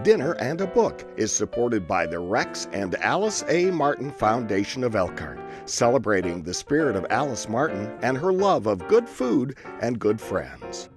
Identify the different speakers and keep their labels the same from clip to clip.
Speaker 1: Dinner and a Book is supported by the Rex and Alice A. Martin Foundation of Elkhart, celebrating the spirit of Alice Martin and her love of good food and good friends.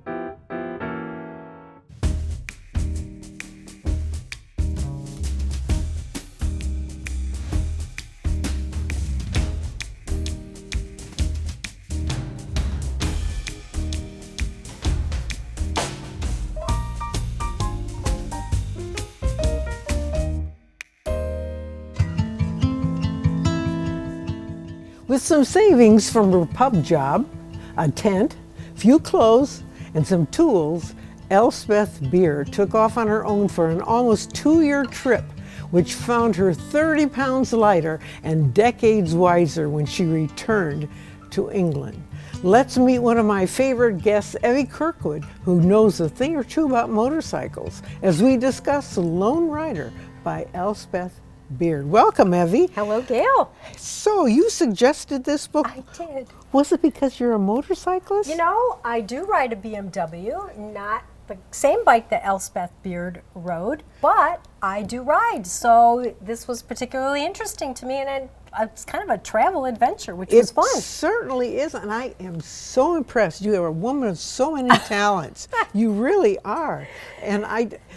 Speaker 2: With some savings from her pub job, a tent, few clothes, and some tools, Elspeth Beer took off on her own for an almost 2-year trip, which found her 30 pounds lighter and decades wiser when she returned to England. Let's meet one of my favorite guests, Evie Kirkwood, who knows a thing or two about motorcycles, as we discuss The Lone Rider by Elspeth Beard. Welcome, Evie.
Speaker 3: Hello, Gail.
Speaker 2: So you suggested this book.
Speaker 3: I did.
Speaker 2: Was it because you're a motorcyclist?
Speaker 3: You know, I do ride a BMW, not the same bike that Elspeth Beard rode, but I do ride. So this was particularly interesting to me, and it's kind of a travel adventure, which was fun.
Speaker 2: It certainly is, and I am so impressed. You are a woman of so many talents. You really are. And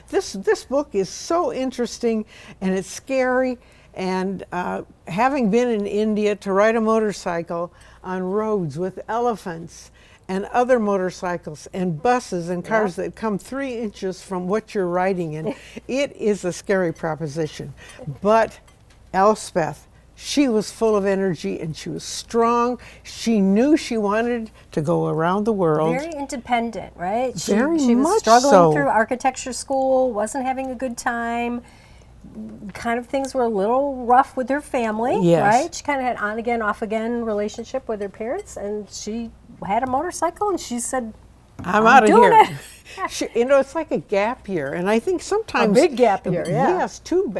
Speaker 2: this book is so interesting, and it's scary. And having been in India to ride a motorcycle on roads with elephants and other motorcycles and buses and cars that come 3 inches from what you're riding in, it is a scary proposition. But Elspeth, she was full of energy and she was strong. She knew she wanted to go around the world.
Speaker 3: Very independent, right? She
Speaker 2: Very
Speaker 3: was
Speaker 2: much
Speaker 3: struggling
Speaker 2: so.
Speaker 3: through architecture school, wasn't having a good time. Kind of things were a little rough with her family,
Speaker 2: Yes.
Speaker 3: right? She kind of had on again, off again relationship with her parents, and she had a motorcycle, and she said,
Speaker 2: I'm out of
Speaker 3: doing
Speaker 2: here.
Speaker 3: it.
Speaker 2: It's like a gap year, and I think sometimes
Speaker 3: A big gap year, yeah.
Speaker 2: Yes, two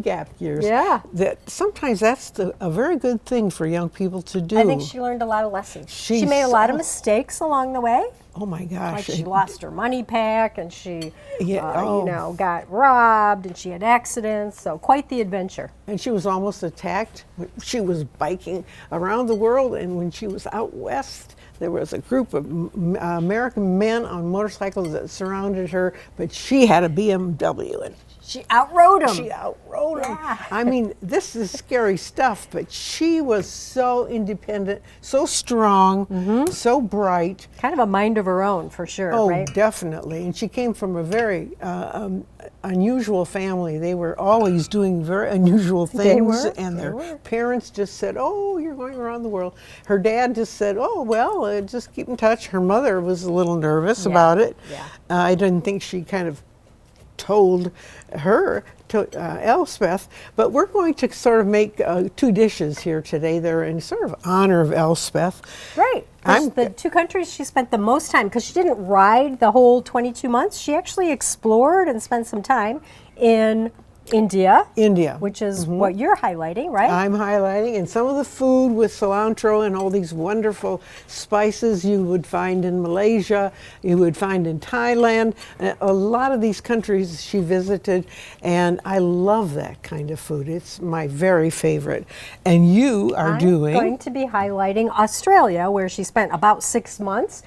Speaker 2: gap years.
Speaker 3: Yeah.
Speaker 2: That sometimes that's a very good thing for young people to do.
Speaker 3: I think she learned a lot of lessons. She
Speaker 2: She's
Speaker 3: made a lot of
Speaker 2: so-
Speaker 3: mistakes along the way.
Speaker 2: Oh my gosh!
Speaker 3: Like she lost her money pack, and she,
Speaker 2: Yeah,
Speaker 3: got robbed, and she had accidents. So quite the adventure.
Speaker 2: And she was almost attacked. She was biking around the world, and when she was out west, there was a group of American men on motorcycles that surrounded her, but she had a BMW, and
Speaker 3: She outrode him.
Speaker 2: she outrode them.
Speaker 3: Yeah.
Speaker 2: I mean, this is scary stuff, but she was so independent, so strong, so bright.
Speaker 3: Kind of a mind of her own, for sure,
Speaker 2: Oh,
Speaker 3: right?
Speaker 2: definitely. And she came from a very unusual family. They were always doing very unusual things. And their parents just said, oh, you're going around the world. Her dad just said, oh, well, just keep in touch. Her mother was a little nervous about it.
Speaker 3: Yeah.
Speaker 2: I didn't think she kind of told her, to Elspeth, but we're going to sort of make 2 dishes here today. They're in sort of honor of Elspeth.
Speaker 3: Right. 'Cause the 2 countries she spent the most time, because she didn't ride the whole 22 months, she actually explored and spent some time in India, which is what you're highlighting, right?
Speaker 2: I'm highlighting, and some of the food with cilantro and all these wonderful spices you would find in Malaysia, you would find in Thailand, a lot of these countries she visited, and I love that kind of food. It's my very favorite. And you are
Speaker 3: I'm
Speaker 2: doing...
Speaker 3: going to be highlighting Australia, where she spent about 6 months,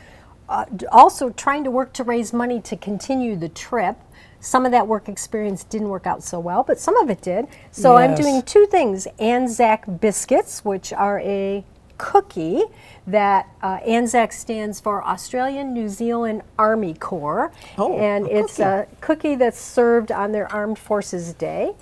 Speaker 3: also trying to work to raise money to continue the trip. Some of that work experience didn't work out so well, but some of it did. So I'm
Speaker 2: Yes.
Speaker 3: doing 2 things. Anzac biscuits, which are a cookie that Anzac stands for Australian New Zealand Army Corps.
Speaker 2: Oh,
Speaker 3: and
Speaker 2: a
Speaker 3: it's
Speaker 2: cookie.
Speaker 3: a cookie that's served on their Armed Forces Day.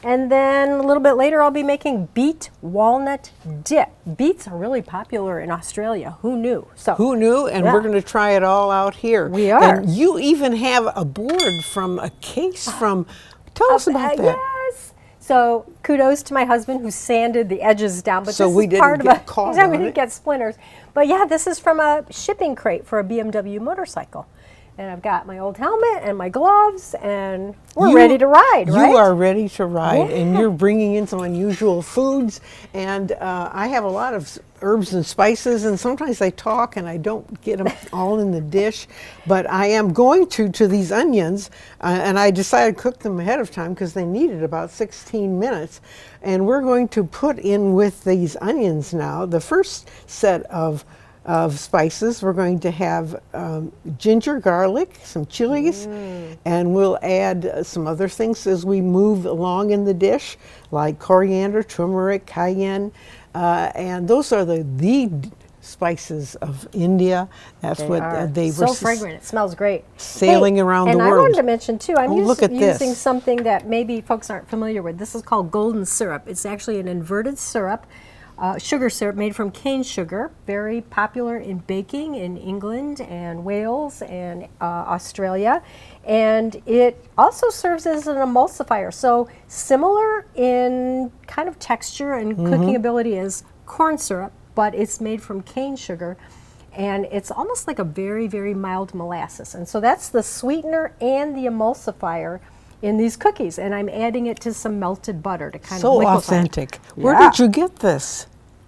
Speaker 3: And then a little bit later, I'll be making beet walnut dip. Beets are really popular in Australia. Who knew? So
Speaker 2: Who knew? And
Speaker 3: Yeah.
Speaker 2: we're going to try it all out here.
Speaker 3: We are.
Speaker 2: And you even have a board from a case from... Tell us about that.
Speaker 3: Yes. So kudos to my husband who sanded the edges down. But
Speaker 2: So
Speaker 3: this
Speaker 2: we
Speaker 3: is
Speaker 2: didn't
Speaker 3: part
Speaker 2: get
Speaker 3: of
Speaker 2: caught
Speaker 3: we
Speaker 2: on
Speaker 3: didn't
Speaker 2: it.
Speaker 3: get splinters. But yeah, this is from a shipping crate for a BMW motorcycle. and I've got my old helmet and my gloves, and we're ready to ride, right?
Speaker 2: You are ready to ride, and you're bringing in some unusual foods. And I have a lot of herbs and spices, and sometimes I talk and I don't get them all in the dish. But I am going to these onions, and I decided to cook them ahead of time because they needed about 16 minutes. And we're going to put in with these onions now the first set of spices. We're going to have ginger, garlic, some chilies, and we'll add some other things as we move along in the dish, like coriander, turmeric, cayenne, and those are the spices of India. That's they were
Speaker 3: so fragrant. It smells great.
Speaker 2: Sailing around the world.
Speaker 3: And I wanted to mention too, I'm using
Speaker 2: this.
Speaker 3: something that maybe folks aren't familiar with. This is called golden syrup. It's actually an inverted syrup. Sugar syrup made from cane sugar, very popular in baking in England and Wales and Australia. And it also serves as an emulsifier. So similar in kind of texture and cooking ability as corn syrup, but it's made from cane sugar. And it's almost like a very, very mild molasses. And so that's the sweetener and the emulsifier in these cookies, and I'm adding it to some melted butter to kind of liquefy.
Speaker 2: So authentic. Where did you get this?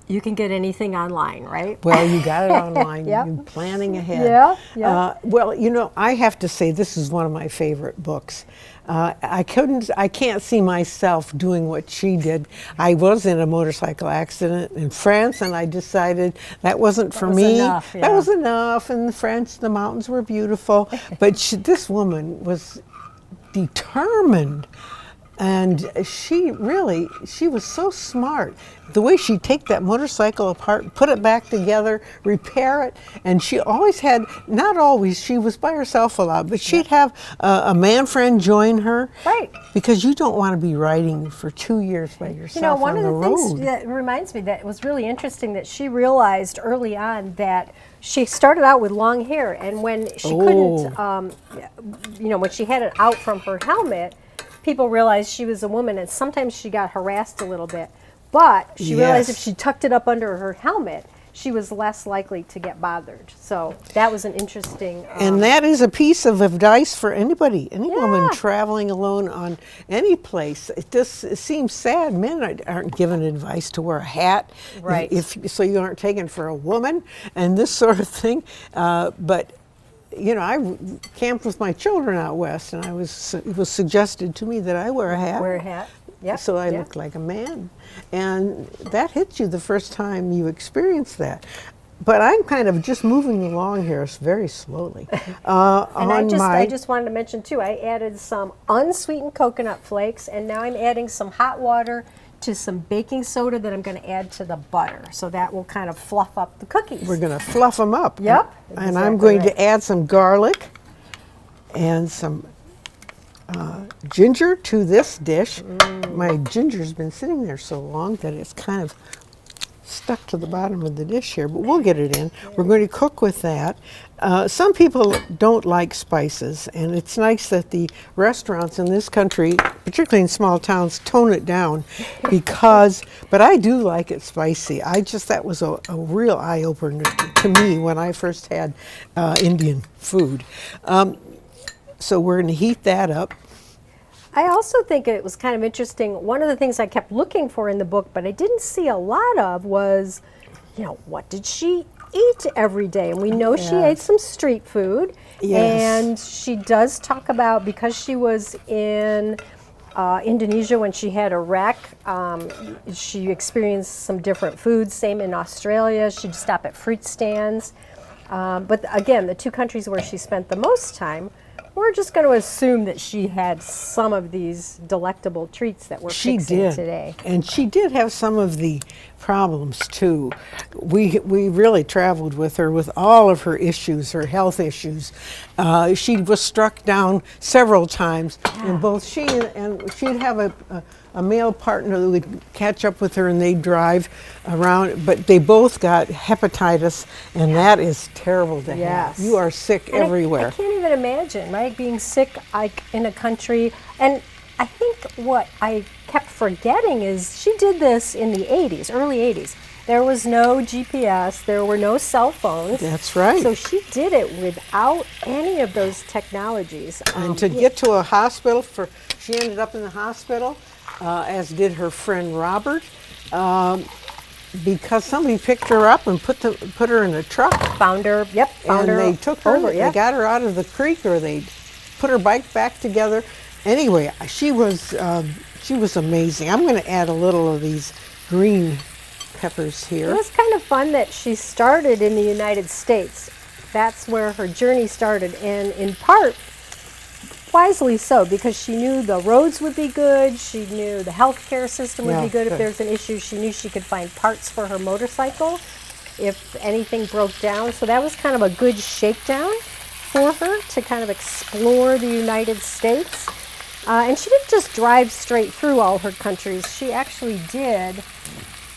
Speaker 3: You can get anything online, right?
Speaker 2: Well, you got it online.
Speaker 3: Yep.
Speaker 2: You're planning ahead.
Speaker 3: Yeah.
Speaker 2: Well, you know, I have to say this is one of my favorite books. I can't see myself doing what she did. I was in a motorcycle accident in France, and I decided that wasn't for me.
Speaker 3: Enough, yeah.
Speaker 2: That was enough. In France, the mountains were beautiful, but this woman was determined, and she was so smart. The way she'd take that motorcycle apart, put it back together, repair it, and she always had, not always, she was by herself a lot, but she'd have a man friend join her.
Speaker 3: Right.
Speaker 2: Because you don't want to be riding for 2 years by yourself
Speaker 3: one
Speaker 2: on the
Speaker 3: of the
Speaker 2: road.
Speaker 3: things that reminds me that was really interesting that she realized early on that she started out with long hair, and when she couldn't, when she had it out from her helmet, people realized she was a woman, and sometimes she got harassed a little bit. But she realized if she tucked it up under her helmet, she was less likely to get bothered. So that was an interesting.
Speaker 2: And that is a piece of advice for anybody, any woman traveling alone on any place. It seems sad. Men aren't given advice to wear a hat,
Speaker 3: right?
Speaker 2: So you aren't taken for a woman and this sort of thing. But you know, I camped with my children out west, and it was suggested to me that I wear a hat.
Speaker 3: Wear a hat. Yep.
Speaker 2: So I look like a man. And that hits you the first time you experience that. But I'm kind of just moving along here very slowly.
Speaker 3: And I just wanted to mention too, I added some unsweetened coconut flakes, and now I'm adding some hot water to some baking soda that I'm going to add to the butter. So that will kind of fluff up the cookies.
Speaker 2: We're going to fluff them up.
Speaker 3: Yep.
Speaker 2: And I'm going to add some garlic and some ginger to this dish. My ginger's been sitting there so long that it's kind of stuck to the bottom of the dish here, but we'll get it in. We're going to cook with that. Some people don't like spices, and it's nice that the restaurants in this country, particularly in small towns, tone it down but I do like it spicy. That was a real eye-opener to me when I first had Indian food. So we're going to heat that up.
Speaker 3: I also think it was kind of interesting. One of the things I kept looking for in the book, but I didn't see a lot of, was, what did she eat every day? And we know she ate some street food.
Speaker 2: Yes.
Speaker 3: And she does talk about, because she was in Indonesia when she had a wreck, she experienced some different foods. Same in Australia. She'd stop at fruit stands. But again, the two countries where she spent the most time, we're just going to assume that she had some of these delectable treats that we're fixing today.
Speaker 2: And she did have some of the problems too. We really traveled with her with all of her issues, her health issues. She was struck down several times, and both she and she'd have a male partner that would catch up with her, and they'd drive around, but they both got hepatitis, and that is terrible to have. You are sick everywhere.
Speaker 3: I can't even imagine, right, being sick in a country. And I think what I kept forgetting is she did this in the 80s, early 80s. There was no GPS. There were no cell phones.
Speaker 2: That's right.
Speaker 3: So she did it without any of those technologies.
Speaker 2: And to get to a hospital, she ended up in the hospital, as did her friend Robert, because somebody picked her up and put her in a truck.
Speaker 3: Found her
Speaker 2: And they took her,
Speaker 3: over,
Speaker 2: they got her out of the creek, or they put her bike back together. Anyway, she was amazing. I'm going to add a little of these green peppers here.
Speaker 3: It was kind of fun that she started in the United States. That's where her journey started, and in part, wisely so, because she knew the roads would be good, she knew the healthcare system would be good if there's an issue, she knew she could find parts for her motorcycle if anything broke down. So that was kind of a good shakedown for her to kind of explore the United States. And she didn't just drive straight through all her countries. She actually did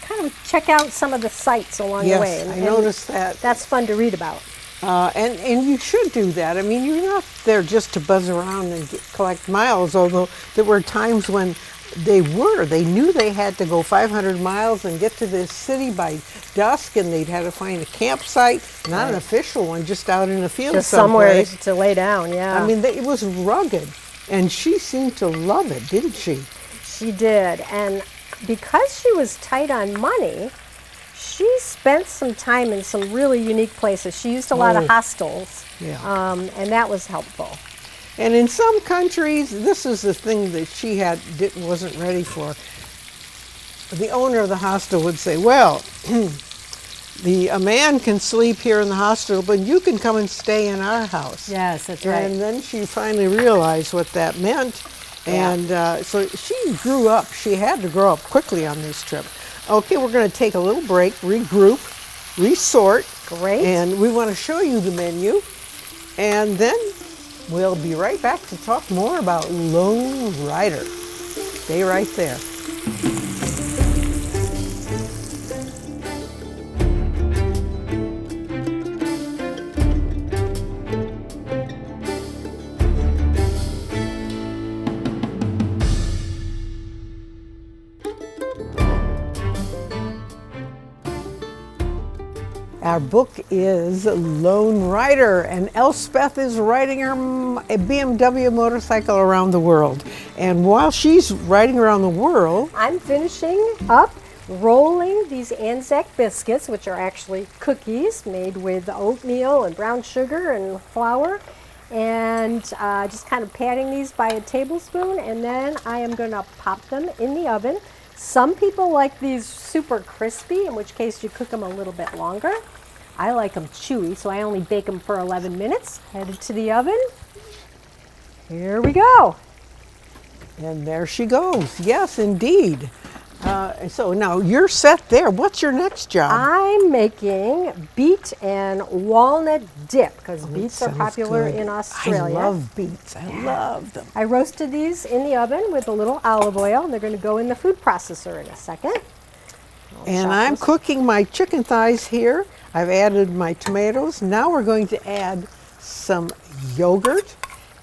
Speaker 3: kind of check out some of the sites along the way.
Speaker 2: Yes, I noticed that.
Speaker 3: That's fun to read about.
Speaker 2: And you should do that. I mean, you're not there just to buzz around and collect miles, although there were times when they knew they had to go 500 miles and get to this city by dusk, and they'd had to find a campsite, not an official one, just out in the field
Speaker 3: Just somewhere
Speaker 2: someplace.
Speaker 3: to lay down, yeah.
Speaker 2: I mean, it was rugged, and she seemed to love it, didn't she?
Speaker 3: She did, and because she was tight on money, she spent some time in some really unique places. She used a lot of hostels, and that was helpful.
Speaker 2: And in some countries, this is the thing that she wasn't ready for. The owner of the hostel would say, well, a man can sleep here in the hospital, but you can come and stay in our house.
Speaker 3: Yes, that's right.
Speaker 2: And then she finally realized what that meant. And so she grew up. She had to grow up quickly on this trip. Okay, we're going to take a little break, regroup, resort.
Speaker 3: Great.
Speaker 2: And we want to show you the menu. And then we'll be right back to talk more about Lone Rider. Stay right there. Our book is Lone Rider, and Elspeth is riding a BMW motorcycle around the world. And while she's riding around the world,
Speaker 3: I'm finishing up rolling these Anzac biscuits, which are actually cookies made with oatmeal and brown sugar and flour, and just kind of patting these by a tablespoon, and then I am going to pop them in the oven. Some people like these super crispy, in which case you cook them a little bit longer. I like them chewy, so I only bake them for 11 minutes. Headed to the oven. Here we go.
Speaker 2: And there she goes. Yes, indeed. So now you're set there. What's your next job?
Speaker 3: I'm making beet and walnut dip, because beets are
Speaker 2: Sounds
Speaker 3: popular
Speaker 2: good.
Speaker 3: in Australia.
Speaker 2: I love beets. I love them.
Speaker 3: I roasted these in the oven with a little olive oil, and they're going to go in the food processor in a second.
Speaker 2: And I'm cooking my chicken thighs here. I've added my tomatoes. Now we're going to add some yogurt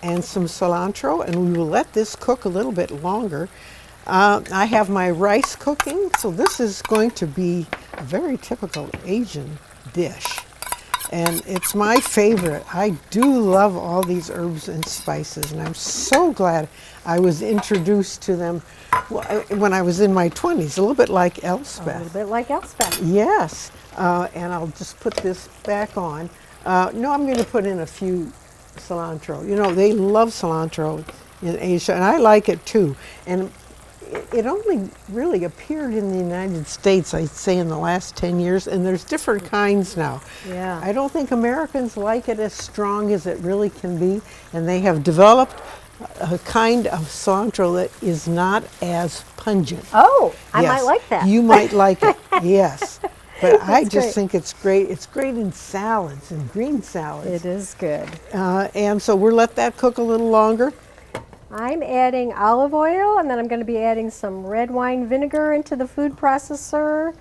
Speaker 2: and some cilantro, and we will let this cook a little bit longer. I have my rice cooking, so this is going to be a very typical Asian dish. And it's my favorite. I do love all these herbs and spices, and I'm so glad I was introduced to them when I was in my 20s, a little bit like Elspeth.
Speaker 3: A little bit like Elspeth.
Speaker 2: Yes, and I'll just put this back on. No, I'm going to put in a few cilantro. You know, they love cilantro in Asia, and I like it too. And it only really appeared in the United States, I'd say, in the last 10 years, and there's different kinds now.
Speaker 3: Yeah.
Speaker 2: I don't think Americans like it as strong as it really can be, and they have developed a kind of cilantro that is not as pungent.
Speaker 3: Oh, I
Speaker 2: Yes,
Speaker 3: might like that.
Speaker 2: You might like it, yes. But I
Speaker 3: That's
Speaker 2: just
Speaker 3: great.
Speaker 2: think it's great. It's great in salads and green salads.
Speaker 3: It is good.
Speaker 2: And so we'll let that cook a little longer.
Speaker 3: I'm adding olive oil, and then I'm going to be adding some red wine vinegar into the food processor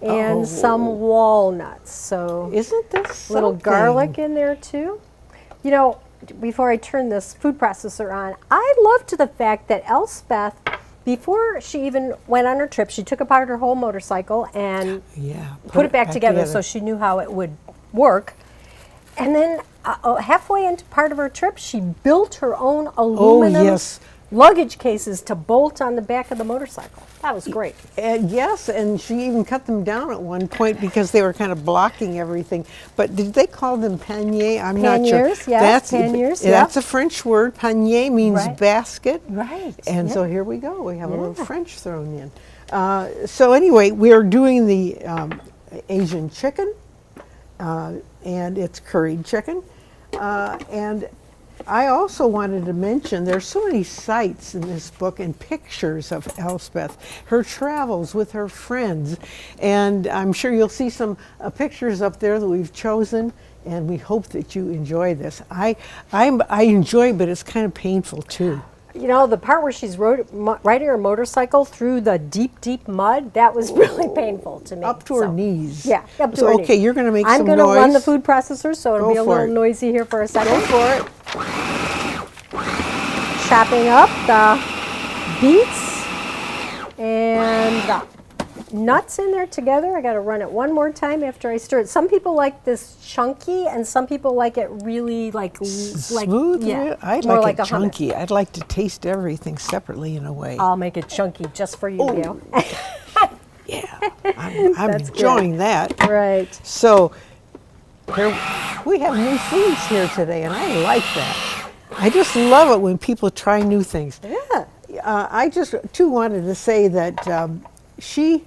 Speaker 3: and
Speaker 2: Oh.
Speaker 3: some walnuts. So
Speaker 2: Isn't this
Speaker 3: a little
Speaker 2: something?
Speaker 3: garlic in there too. You know, before I turn this food processor on, I loved the fact that Elspeth before she even went on her trip, she took apart her whole motorcycle and
Speaker 2: Yeah.
Speaker 3: put it back together so she knew how it would work. And then halfway into part of her trip, she built her own aluminum
Speaker 2: yes.
Speaker 3: luggage cases to bolt on the back of the motorcycle. That was great.
Speaker 2: Yes, and she even cut them down at one point because they were kind of blocking everything. But did they call them paniers? I'm not sure.
Speaker 3: Panniers, yes, panniers, yeah.
Speaker 2: That's a French word. Panier means
Speaker 3: Right.
Speaker 2: basket.
Speaker 3: Right,
Speaker 2: And
Speaker 3: yeah.
Speaker 2: so here we go. We have a little French thrown in. So anyway, we're doing the Asian chicken, and it's curried chicken. And I also wanted to mention there's so many sights in this book and pictures of Elspeth, her travels with her friends, and I'm sure you'll see some pictures up there that we've chosen, and we hope that you enjoy this. I enjoy it, but it's kind of painful too.
Speaker 3: You know, the part where she's riding her motorcycle through the deep, deep mud, that was really painful to me.
Speaker 2: Up to her knees.
Speaker 3: Yeah, up to
Speaker 2: So,
Speaker 3: her
Speaker 2: okay,
Speaker 3: knees.
Speaker 2: you're going to make
Speaker 3: I'm
Speaker 2: some
Speaker 3: gonna
Speaker 2: noise.
Speaker 3: run the food processor, so it'll
Speaker 2: Go
Speaker 3: be a
Speaker 2: for
Speaker 3: little
Speaker 2: it.
Speaker 3: noisy here for a second.
Speaker 2: Go for it.
Speaker 3: Chopping up the beets and the nuts in there together. I got to run it one more time after I stir it. Some people like this chunky, and some people like it really like
Speaker 2: Smooth?
Speaker 3: Yeah,
Speaker 2: I'd
Speaker 3: more
Speaker 2: like it
Speaker 3: a hummus.
Speaker 2: chunky. I'd like to taste everything separately in a way.
Speaker 3: I'll make it chunky just for you,
Speaker 2: Oh.
Speaker 3: Gail.
Speaker 2: Yeah, I'm
Speaker 3: That's good.
Speaker 2: enjoying that.
Speaker 3: Right.
Speaker 2: So here, we have new foods here today, and I like that. I just love it when people try new things.
Speaker 3: Yeah.
Speaker 2: I just too wanted to say that she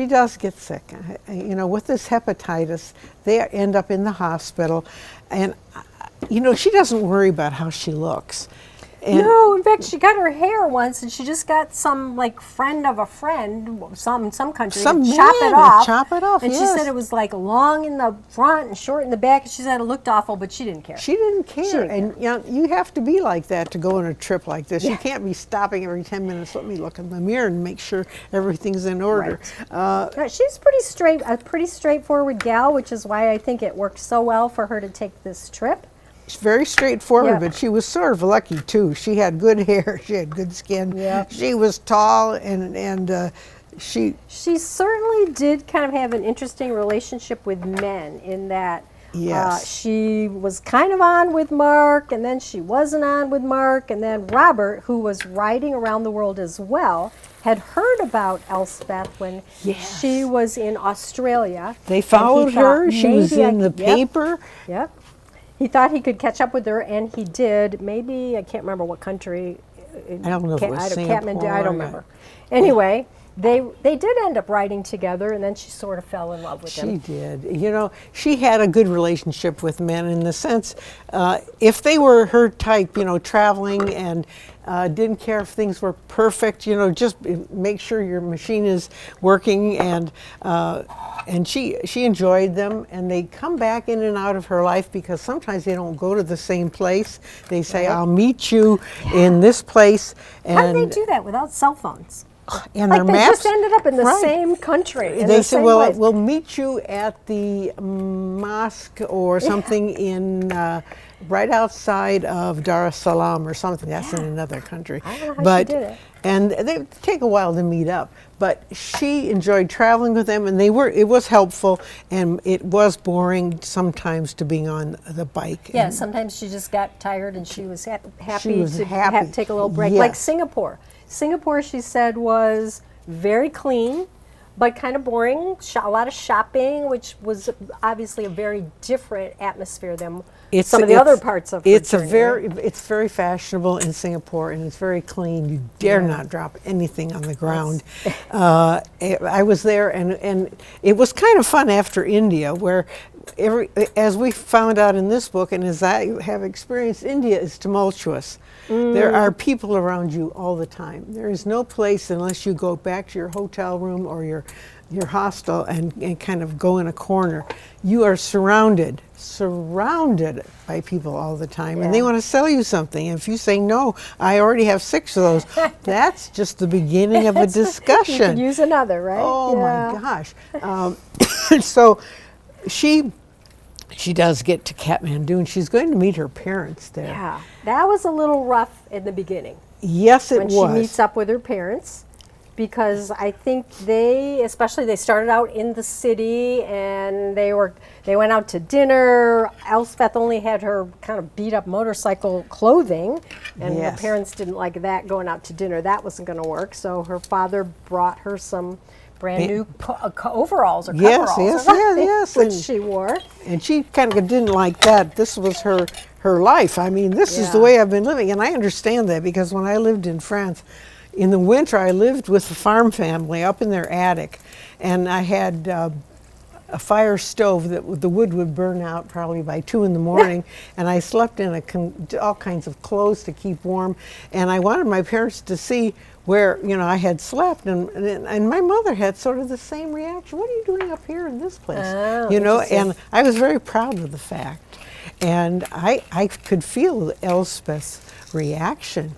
Speaker 2: does get sick. You know, with this hepatitis, they end up in the hospital, and you know she doesn't worry about how she looks. And
Speaker 3: No, in fact, she cut her hair once, and she just got some like friend of a friend, some country,
Speaker 2: Some
Speaker 3: to chop
Speaker 2: man
Speaker 3: it
Speaker 2: to
Speaker 3: off.
Speaker 2: chop it off,
Speaker 3: And she
Speaker 2: yes.
Speaker 3: said it was like long in the front and short in the back. And she said it looked awful, but she didn't care.
Speaker 2: She didn't care.
Speaker 3: didn't
Speaker 2: And you know, you have to be like that to go on a trip like this. You can't be stopping every 10 minutes. Let me look in the mirror and make sure everything's in order.
Speaker 3: Right, she's a pretty straightforward gal, which is why I think it worked so well for her to take this trip.
Speaker 2: It's very straightforward,
Speaker 3: Yeah.
Speaker 2: but she was sort of lucky too. She had good hair. She had good skin.
Speaker 3: Yeah.
Speaker 2: She was tall, and she.
Speaker 3: She certainly did kind of have an interesting relationship with men in that
Speaker 2: Yes.
Speaker 3: she was kind of on with Mark, and then she wasn't on with Mark, and then Robert, who was riding around the world as well, had heard about Elspeth when
Speaker 2: Yes.
Speaker 3: she was in Australia.
Speaker 2: They
Speaker 3: and he
Speaker 2: followed her.
Speaker 3: thought
Speaker 2: She was
Speaker 3: maybe
Speaker 2: in the paper.
Speaker 3: Yep. He thought he could catch up with her, and he did. Maybe, I can't remember what country.
Speaker 2: I don't know if it was
Speaker 3: Kathmandu, I
Speaker 2: Singapore.
Speaker 3: don't remember. Anyway, they did end up riding together, and then she sort of fell in love with
Speaker 2: She
Speaker 3: him.
Speaker 2: did. You know, she had a good relationship with men in the sense, if they were her type, you know, traveling and didn't care if things were perfect, you know, just make sure your machine is working, and she enjoyed them, and they come back in and out of her life because sometimes they don't go to the same place. They say, I'll meet you in this place. And
Speaker 3: How did they do that without cell phones?
Speaker 2: and
Speaker 3: Like
Speaker 2: their
Speaker 3: they
Speaker 2: maps,
Speaker 3: just ended up in the
Speaker 2: right.
Speaker 3: same country. in
Speaker 2: They
Speaker 3: the
Speaker 2: said,
Speaker 3: same
Speaker 2: well,
Speaker 3: place.
Speaker 2: we'll meet you at the mosque or something in right outside of Dar es Salaam or something. That's in another country.
Speaker 3: I don't know how she
Speaker 2: but
Speaker 3: did it.
Speaker 2: and they take a while to meet up. But she enjoyed traveling with them, and it was helpful, and it was boring sometimes to be on the bike.
Speaker 3: Yeah,
Speaker 2: And
Speaker 3: sometimes she just got tired and she was happy
Speaker 2: was
Speaker 3: to
Speaker 2: happy.
Speaker 3: take a little break. Like
Speaker 2: Yes.
Speaker 3: Singapore. Singapore, she said, was very clean, but kind of boring. A lot of shopping, which was obviously a very different atmosphere than some of the other parts of her
Speaker 2: it's
Speaker 3: journey.
Speaker 2: it's very fashionable in Singapore, and it's very clean. You dare not drop anything on the ground. I was there, and it was kind of fun after India, where as we found out in this book, and as I have experienced, India is tumultuous. There are people around you all the time. There is no place unless you go back to your hotel room or your hostel and kind of go in a corner. You are surrounded by people all the time, and they
Speaker 3: Yeah.
Speaker 2: want to sell you something. And if you say, no, I already have 6 of those, that's just the beginning of a
Speaker 3: You
Speaker 2: discussion.
Speaker 3: could use another, right?
Speaker 2: Oh
Speaker 3: Yeah.
Speaker 2: my gosh. So she does get to Kathmandu, and she's going to meet her parents there.
Speaker 3: Yeah, that was a little rough in the beginning.
Speaker 2: Yes, it
Speaker 3: when
Speaker 2: was.
Speaker 3: she meets up with her parents, because I think they started out in the city, and they went out to dinner. Elspeth only had her kind of beat up motorcycle clothing, and her
Speaker 2: Yes.
Speaker 3: parents didn't like that, going out to dinner. That wasn't going to work, so her father brought her some brand new overalls or
Speaker 2: Yes,
Speaker 3: coveralls,
Speaker 2: yes,
Speaker 3: or something,
Speaker 2: yes,
Speaker 3: which
Speaker 2: and-
Speaker 3: she wore.
Speaker 2: And she kind of didn't like that. This was her life. I mean, this is the
Speaker 3: Yeah.
Speaker 2: way I've been living. And I understand that, because when I lived in France, in the winter, I lived with the farm family up in their attic. And I had a fire stove that the wood would burn out probably by 2 in the morning. And I slept in all kinds of clothes to keep warm. And I wanted my parents to see where, you know, I had slept. And my mother had sort of the same reaction. What are you doing up here in this place?
Speaker 3: Oh,
Speaker 2: You know,
Speaker 3: interesting.
Speaker 2: and I was very proud of the fact. And I could feel Elspeth's reaction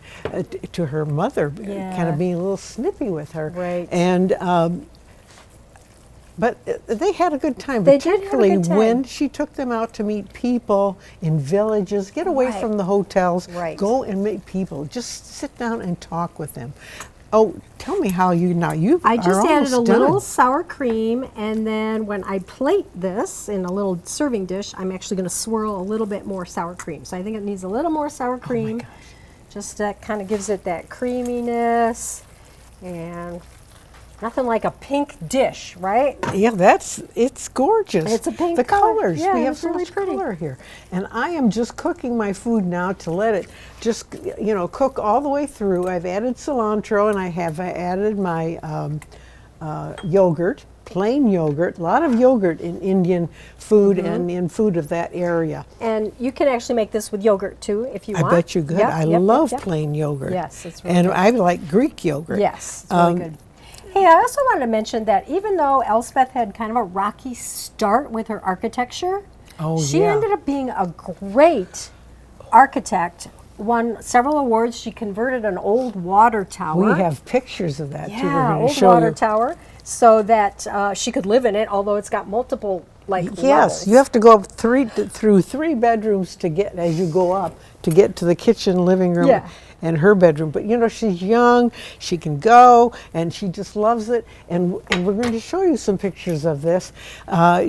Speaker 2: to her mother, kind
Speaker 3: Yeah.
Speaker 2: of being a little snippy with her.
Speaker 3: Right.
Speaker 2: And but they had a good time,
Speaker 3: They did have a
Speaker 2: particularly
Speaker 3: good time.
Speaker 2: when she took them out to meet people in villages, get away
Speaker 3: Right.
Speaker 2: from the hotels,
Speaker 3: Right.
Speaker 2: go and meet people, just sit down and talk with them. Oh, tell me how you
Speaker 3: I just
Speaker 2: are
Speaker 3: added a
Speaker 2: almost
Speaker 3: little
Speaker 2: done.
Speaker 3: sour cream, and then when I plate this in a little serving dish, I'm actually going to swirl a little bit more sour cream. So I think it needs a little more sour cream. Just that kind of gives it that creaminess, and nothing like a pink dish, right?
Speaker 2: Yeah, it's gorgeous.
Speaker 3: It's a pink
Speaker 2: the
Speaker 3: color.
Speaker 2: colors.
Speaker 3: Yeah,
Speaker 2: we have
Speaker 3: it's
Speaker 2: so
Speaker 3: really
Speaker 2: much
Speaker 3: pretty.
Speaker 2: color here. And I am just cooking my food now to let it just, you know, cook all the way through. I've added cilantro, and I have added my yogurt, plain yogurt. A lot of yogurt in Indian food
Speaker 3: Mm-hmm.
Speaker 2: and in food of that area.
Speaker 3: And you can actually make this with yogurt too, if you
Speaker 2: I
Speaker 3: want.
Speaker 2: bet you could.
Speaker 3: Yep,
Speaker 2: I
Speaker 3: yep,
Speaker 2: love
Speaker 3: yep.
Speaker 2: plain yogurt.
Speaker 3: Yes, it's really
Speaker 2: and
Speaker 3: good.
Speaker 2: I like Greek yogurt.
Speaker 3: Yes, it's really good. Hey, I also wanted to mention that even though Elspeth had kind of a rocky start with her architecture,
Speaker 2: Oh,
Speaker 3: she
Speaker 2: yeah.
Speaker 3: ended up being a great architect. Won several awards. She converted an old water tower.
Speaker 2: We have pictures of that too. We're
Speaker 3: yeah,
Speaker 2: going to
Speaker 3: old
Speaker 2: show
Speaker 3: water
Speaker 2: you.
Speaker 3: tower, so that she could live in it. Although it's got multiple
Speaker 2: Yes,
Speaker 3: levels.
Speaker 2: you have to go up through 3 bedrooms to get, as you go up, to get to the kitchen, living room,
Speaker 3: Yeah.
Speaker 2: and her bedroom. But you know, she's young, she can go, and she just loves it. And we're going to show you some pictures of this.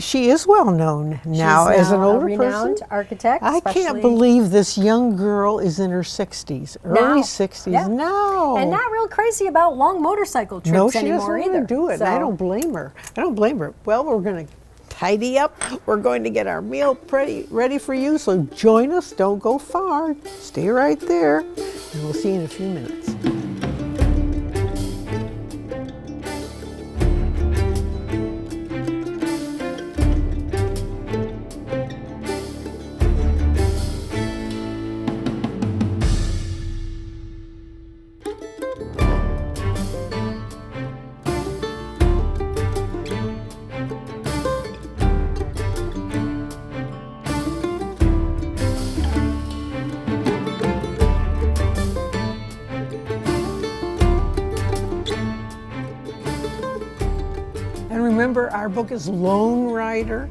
Speaker 2: She is well known now
Speaker 3: She's
Speaker 2: as an
Speaker 3: now a
Speaker 2: older
Speaker 3: renowned
Speaker 2: person.
Speaker 3: architect.
Speaker 2: I can't
Speaker 3: especially-
Speaker 2: believe this young girl is in her 60s, early
Speaker 3: Now.
Speaker 2: 60s
Speaker 3: Yeah.
Speaker 2: now.
Speaker 3: And not real crazy about long motorcycle trips
Speaker 2: No, she
Speaker 3: anymore
Speaker 2: doesn't
Speaker 3: either.
Speaker 2: want to do it. and I
Speaker 3: So-
Speaker 2: don't blame her. I don't blame her. Well, we're going to tidy up. We're going to get our meal ready for you. So join us. Don't go far. Stay right there. And we'll see you in a few minutes. And remember, our book is Lone Rider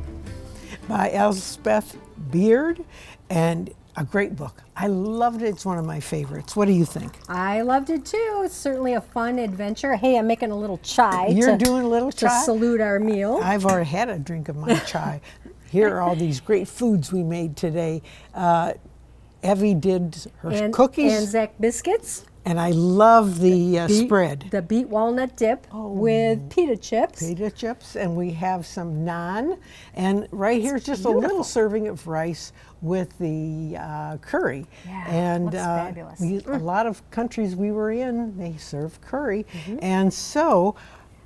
Speaker 2: by Elspeth Beard, and a great book. I loved it. It's one of my favorites. What do you think?
Speaker 3: I loved it too. It's certainly a fun adventure. Hey, I'm making a little chai.
Speaker 2: You're doing a little
Speaker 3: to
Speaker 2: chai?
Speaker 3: salute our meal.
Speaker 2: I've already had a drink of my chai. Here are all these great foods we made today. Evie did her
Speaker 3: and
Speaker 2: cookies,
Speaker 3: Anzac biscuits.
Speaker 2: and I love the spread.
Speaker 3: The beet walnut dip with pita chips.
Speaker 2: Pita chips, and we have some naan, and right here's just a little serving of rice with the curry.
Speaker 3: Yeah,
Speaker 2: and
Speaker 3: looks fabulous.
Speaker 2: a lot of countries we were in, they serve curry,
Speaker 3: Mm-hmm.
Speaker 2: and so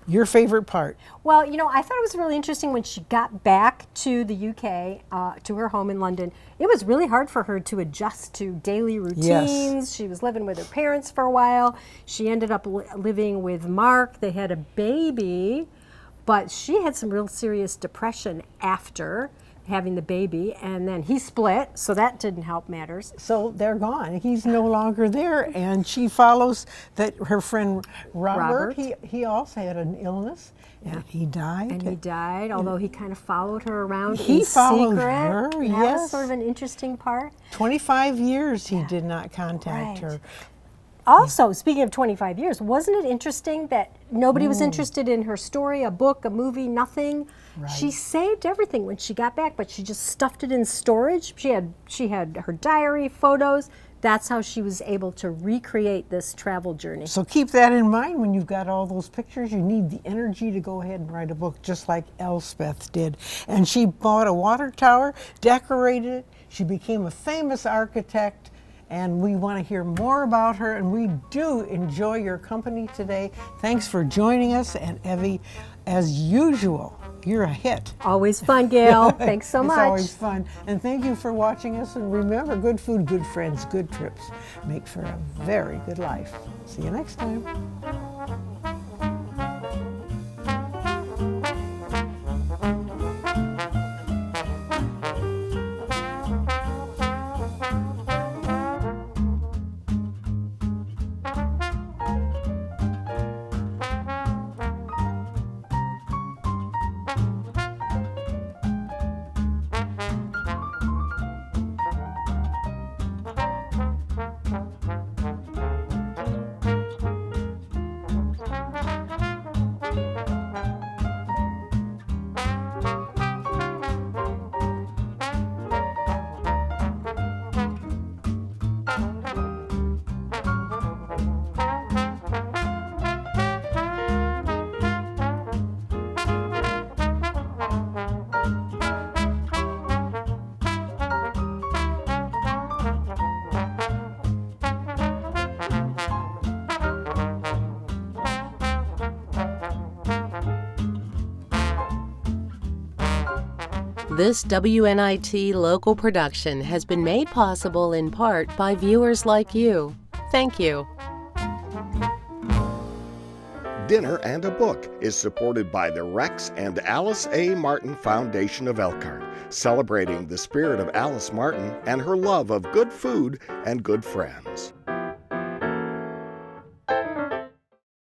Speaker 2: your favorite part?
Speaker 3: Well, you know, I thought it was really interesting when she got back to the UK, to her home in London. It was really hard for her to adjust to daily routines.
Speaker 2: Yes.
Speaker 3: She was living with her parents for a while. She ended up living with Mark. They had a baby, but she had some real serious depression after having the baby, and then he split, so that didn't help matters.
Speaker 2: So they're gone. He's no longer there, and she follows that her friend Robert. He also had an illness, and he died.
Speaker 3: And he died, although he kind of followed her around
Speaker 2: He
Speaker 3: in
Speaker 2: followed
Speaker 3: secret.
Speaker 2: her,
Speaker 3: That was
Speaker 2: yes.
Speaker 3: sort of an interesting part.
Speaker 2: 25 years he did not contact
Speaker 3: Right.
Speaker 2: her.
Speaker 3: Also, speaking of 25 years, wasn't it interesting that nobody was interested in her story, a book, a movie, nothing?
Speaker 2: Right.
Speaker 3: She saved everything when she got back, but she just stuffed it in storage. She had her diary, photos. That's how she was able to recreate this travel journey.
Speaker 2: So keep that in mind when you've got all those pictures. You need the energy to go ahead and write a book just like Elspeth did. And she bought a water tower, decorated it. She became a famous architect. And we want to hear more about her, and we do enjoy your company today. Thanks for joining us, and Evie, as usual, you're a hit.
Speaker 3: Always fun, Gail. Thanks so much.
Speaker 2: It's always fun. And thank you for watching us. And remember, good food, good friends, good trips make for a very good life. See you next time.
Speaker 4: This WNIT local production has been made possible in part by viewers like you. Thank you.
Speaker 1: Dinner and a Book is supported by the Rex and Alice A. Martin Foundation of Elkhart, celebrating the spirit of Alice Martin and her love of good food and good friends.